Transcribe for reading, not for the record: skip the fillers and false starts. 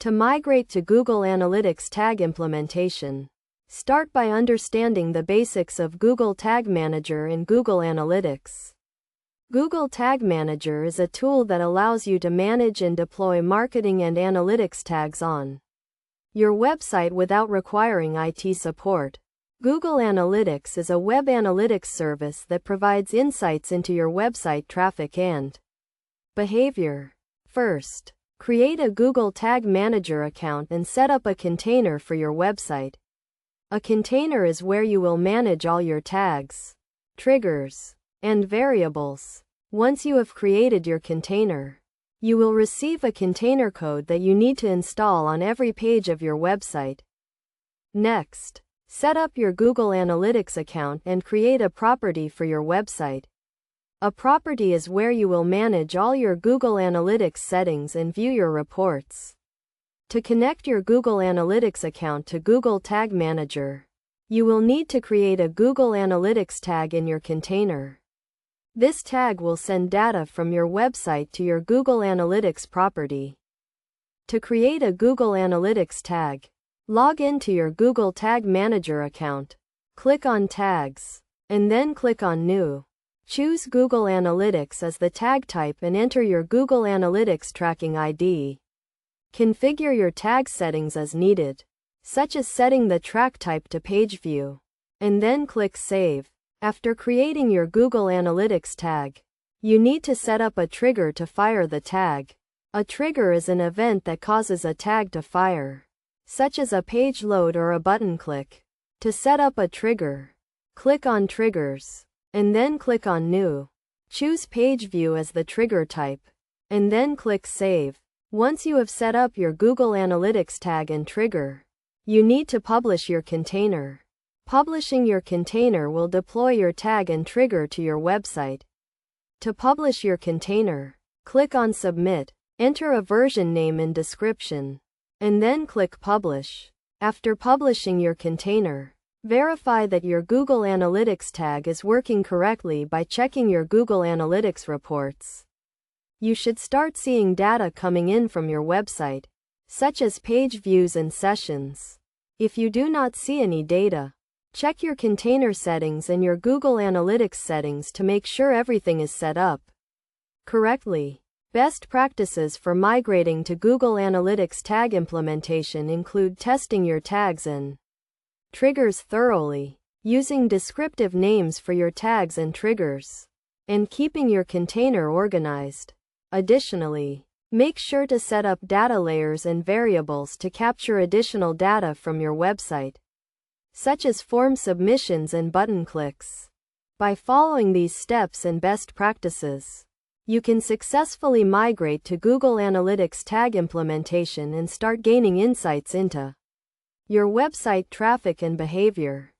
To migrate to Google Analytics tag implementation, start by understanding the basics of Google Tag Manager in Google Analytics. Google Tag Manager is a tool that allows you to manage and deploy marketing and analytics tags on your website without requiring IT support. Google Analytics is a web analytics service that provides insights into your website traffic and behavior. First, create a Google Tag Manager account and set up a container for your website. A container is where you will manage all your tags, triggers, and variables. Once you have created your container, you will receive a container code that you need to install on every page of your website. Next, set up your Google Analytics account and create a property for your website. A property is where you will manage all your Google Analytics settings and view your reports. To connect your Google Analytics account to Google Tag Manager, you will need to create a Google Analytics tag in your container. This tag will send data from your website to your Google Analytics property. To create a Google Analytics tag, log into your Google Tag Manager account, click on Tags, and then click on New. Choose Google Analytics as the tag type and enter your Google Analytics tracking ID. Configure your tag settings as needed, such as setting the track type to page view, and then click Save. After creating your Google Analytics tag, you need to set up a trigger to fire the tag. A trigger is an event that causes a tag to fire, such as a page load or a button click. To set up a trigger, click on Triggers, and then click on New. Choose Page View as the trigger type, and then click Save. Once you have set up your Google Analytics tag and trigger, you need to publish your container. Publishing your container will deploy your tag and trigger to your website. To publish your container, click on Submit, enter a version name and description, and then click Publish. After publishing your container, verify that your Google Analytics tag is working correctly by checking your Google Analytics reports. You should start seeing data coming in from your website, such as page views and sessions. If you do not see any data, check your container settings and your Google Analytics settings to make sure everything is set up correctly. Best practices for migrating to Google Analytics tag implementation include testing your tags and triggers thoroughly, using descriptive names for your tags and triggers, and keeping your container organized. Additionally, make sure to set up data layers and variables to capture additional data from your website, such as form submissions and button clicks. By following these steps and best practices, you can successfully migrate to Google Analytics tag implementation and start gaining insights into your website traffic and behavior.